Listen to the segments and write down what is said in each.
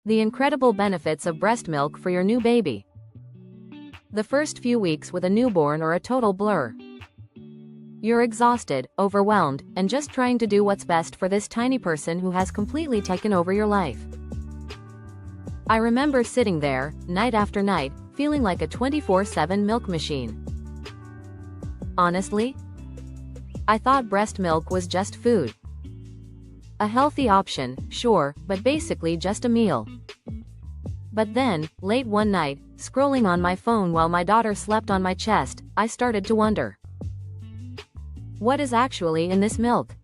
The incredible benefits of breast milk for your new baby. The first few weeks with a newborn are a total blur. You're exhausted, overwhelmed, and just trying to do what's best for this tiny person who has completely taken over your life. I remember sitting there, night after night, feeling like a 24/7 milk machine. Honestly, I thought breast milk was just food. A healthy option, sure, but basically just a meal. But then, late one night, scrolling on my phone while my daughter slept on my chest, I started to wonder. What is actually in this milk?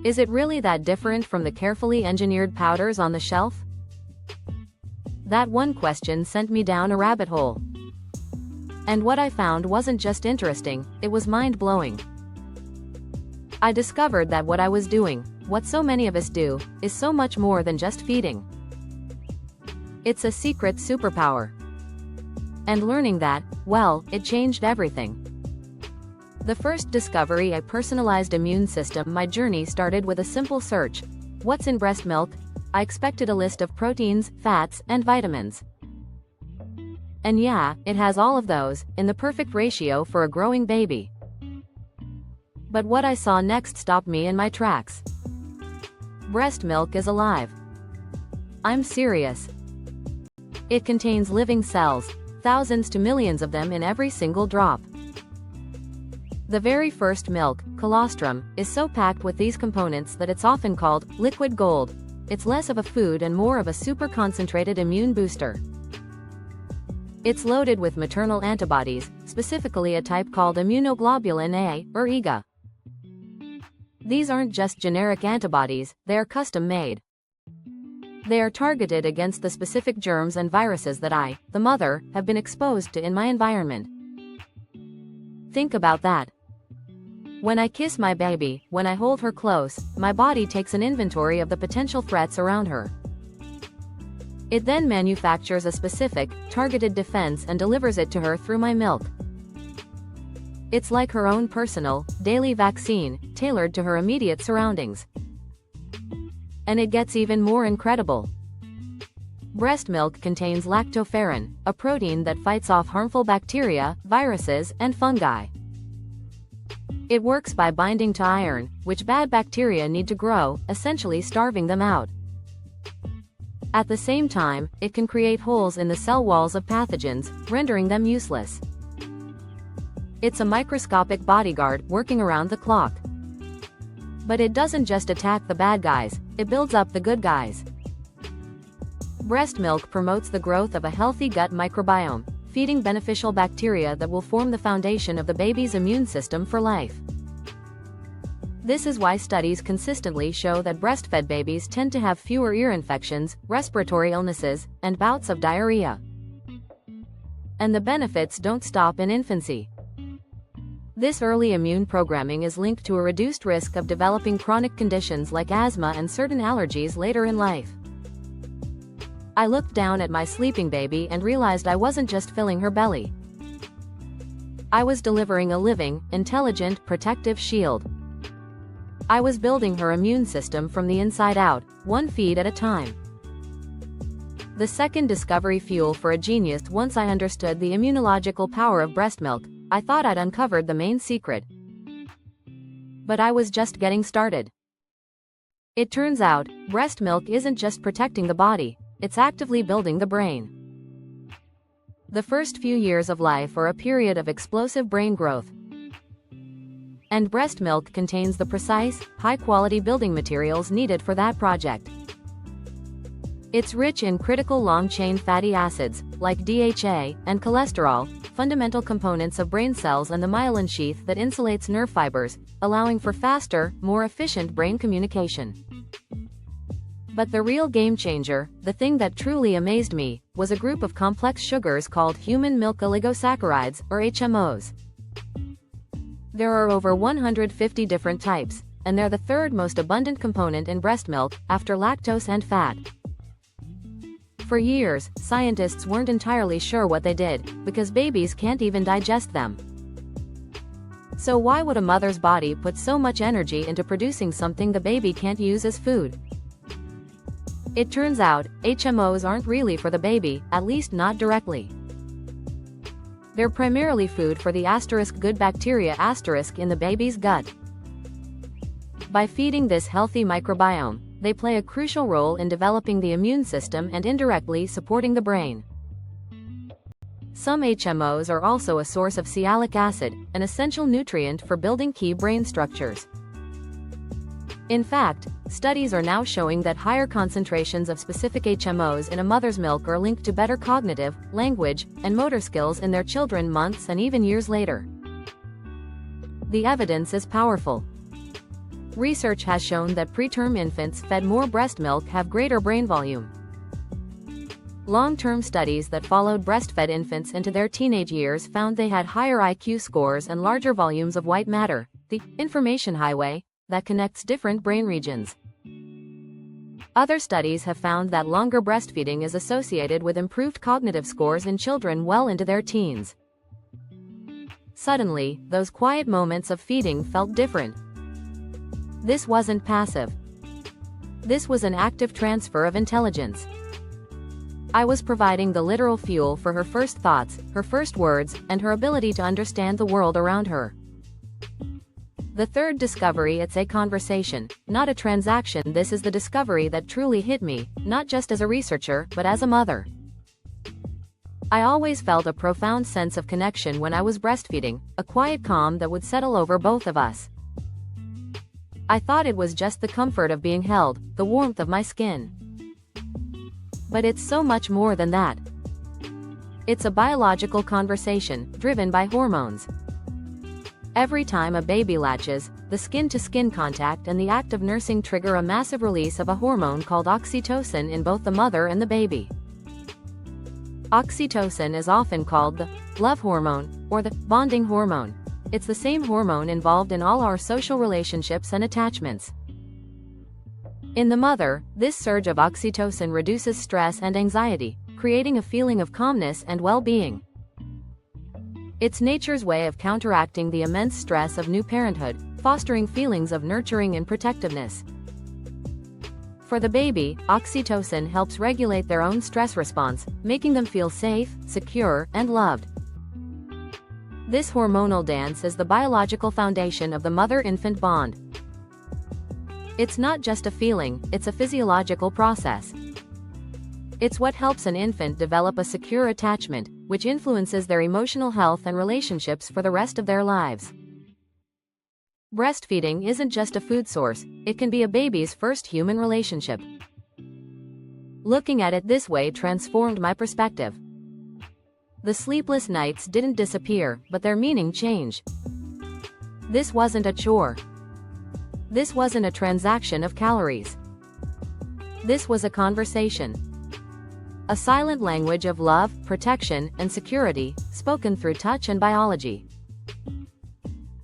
Is it really that different from the carefully engineered powders on the shelf? That one question sent me down a rabbit hole. And what I found wasn't just interesting, it was mind-blowing. I discovered that what I was doing, what so many of us do, is so much more than just feeding. It's a secret superpower. And learning that, well, it changed everything. The first discovery: a personalized immune system. My journey started with a simple search. What's in breast milk? I expected a list of proteins, fats, and vitamins. And yeah, it has all of those, in the perfect ratio for a growing baby. But what I saw next stopped me in my tracks. Breast milk is alive. I'm serious. It contains living cells, thousands to millions of them in every single drop. The very first milk, colostrum, is so packed with these components that it's often called liquid gold. It's less of a food and more of a super concentrated immune booster. It's loaded with maternal antibodies, specifically a type called immunoglobulin A, or IgA. These aren't just generic antibodies, they are custom-made. They are targeted against the specific germs and viruses that I, the mother, have been exposed to in my environment. Think about that. When I kiss my baby, when I hold her close, my body takes an inventory of the potential threats around her. It then manufactures a specific, targeted defense and delivers it to her through my milk. It's like her own personal, daily vaccine, tailored to her immediate surroundings. And it gets even more incredible. Breast milk contains lactoferrin, a protein that fights off harmful bacteria, viruses, and fungi. It works by binding to iron, which bad bacteria need to grow, essentially starving them out. At the same time, it can create holes in the cell walls of pathogens, rendering them useless. It's a microscopic bodyguard working around the clock. But it doesn't just attack the bad guys, it builds up the good guys. Breast milk promotes the growth of a healthy gut microbiome, feeding beneficial bacteria that will form the foundation of the baby's immune system for life. This is why studies consistently show that breastfed babies tend to have fewer ear infections, respiratory illnesses, and bouts of diarrhea. And the benefits don't stop in infancy. This early immune programming is linked to a reduced risk of developing chronic conditions like asthma and certain allergies later in life. I looked down at my sleeping baby and realized I wasn't just filling her belly. I was delivering a living, intelligent, protective shield. I was building her immune system from the inside out, one feed at a time. The second discovery: fuel for a genius. Once I understood the immunological power of breast milk, I thought I'd uncovered the main secret. But I was just getting started. It turns out, breast milk isn't just protecting the body, it's actively building the brain. The first few years of life are a period of explosive brain growth. And breast milk contains the precise, high-quality building materials needed for that project. It's rich in critical long-chain fatty acids, like DHA, and cholesterol, fundamental components of brain cells, and the myelin sheath that insulates nerve fibers, allowing for faster, more efficient brain communication. But the real game-changer, the thing that truly amazed me, was a group of complex sugars called human milk oligosaccharides, or HMOs. There are over 150 different types, and they're the third most abundant component in breast milk, after lactose and fat. For years, scientists weren't entirely sure what they did, because babies can't even digest them. So why would a mother's body put so much energy into producing something the baby can't use as food? It turns out, HMOs aren't really for the baby, at least not directly. They're primarily food for the good bacteria in the baby's gut. By feeding this healthy microbiome, they play a crucial role in developing the immune system and indirectly supporting the brain. Some HMOs are also a source of sialic acid, an essential nutrient for building key brain structures. In fact, studies are now showing that higher concentrations of specific HMOs in a mother's milk are linked to better cognitive, language, and motor skills in their children months and even years later. The evidence is powerful. Research has shown that preterm infants fed more breast milk have greater brain volume. Long-term studies that followed breastfed infants into their teenage years found they had higher IQ scores and larger volumes of white matter, the information highway, that connects different brain regions. Other studies have found that longer breastfeeding is associated with improved cognitive scores in children well into their teens. Suddenly, those quiet moments of feeding felt different. This wasn't passive. This was an active transfer of intelligence. I was providing the literal fuel for her first thoughts, her first words, and her ability to understand the world around her. The third discovery: it's a conversation, not a transaction. This is the discovery that truly hit me, not just as a researcher, but as a mother. I always felt a profound sense of connection when I was breastfeeding, a quiet calm that would settle over both of us. I thought it was just the comfort of being held, the warmth of my skin. But it's so much more than that. It's a biological conversation, driven by hormones. Every time a baby latches, the skin-to-skin contact and the act of nursing trigger a massive release of a hormone called oxytocin in both the mother and the baby. Oxytocin is often called the love hormone, or the bonding hormone. It's the same hormone involved in all our social relationships and attachments. In the mother, this surge of oxytocin reduces stress and anxiety, creating a feeling of calmness and well-being. It's nature's way of counteracting the immense stress of new parenthood, fostering feelings of nurturing and protectiveness. For the baby, oxytocin helps regulate their own stress response, making them feel safe, secure, and loved. This hormonal dance is the biological foundation of the mother-infant bond. It's not just a feeling, it's a physiological process. It's what helps an infant develop a secure attachment, which influences their emotional health and relationships for the rest of their lives. Breastfeeding isn't just a food source, it can be a baby's first human relationship. Looking at it this way transformed my perspective. The sleepless nights didn't disappear, but their meaning changed. This wasn't a chore. This wasn't a transaction of calories. This was a conversation. A silent language of love, protection, and security, spoken through touch and biology.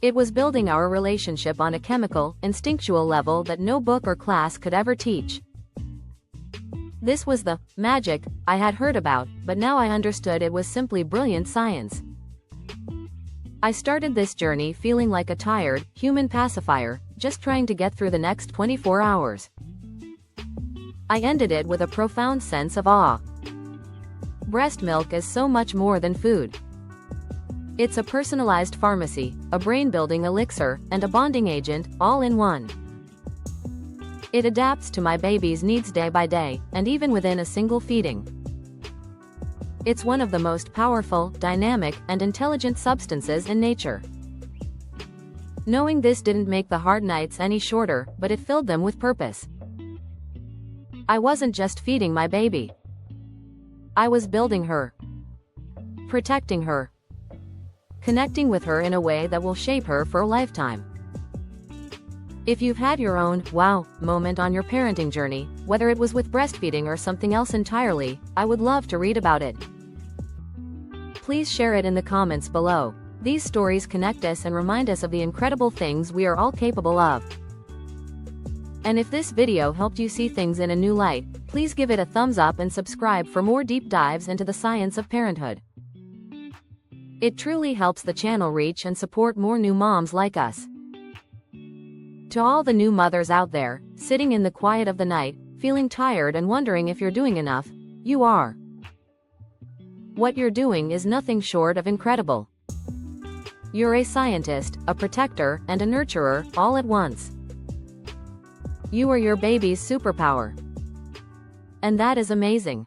It was building our relationship on a chemical, instinctual level that no book or class could ever teach. This was the magic I had heard about, but now I understood it was simply brilliant science. I started this journey feeling like a tired, human pacifier, just trying to get through the next 24 hours. I ended it with a profound sense of awe. Breast milk is so much more than food. It's a personalized pharmacy, a brain-building elixir, and a bonding agent, all in one. It adapts to my baby's needs day by day, and even within a single feeding. It's one of the most powerful, dynamic, and intelligent substances in nature. Knowing this didn't make the hard nights any shorter, but it filled them with purpose. I wasn't just feeding my baby. I was building her, protecting her, connecting with her in a way that will shape her for a lifetime. If you've had your own wow moment on your parenting journey, whether it was with breastfeeding or something else entirely, I would love to read about it. Please share it in the comments below. These stories connect us and remind us of the incredible things we are all capable of. And if this video helped you see things in a new light, please give it a thumbs up and subscribe for more deep dives into the science of parenthood. It truly helps the channel reach and support more new moms like us. To all the new mothers out there, sitting in the quiet of the night, feeling tired and wondering if you're doing enough, you are. What you're doing is nothing short of incredible. You're a scientist, a protector, and a nurturer, all at once. You are your baby's superpower. And that is amazing.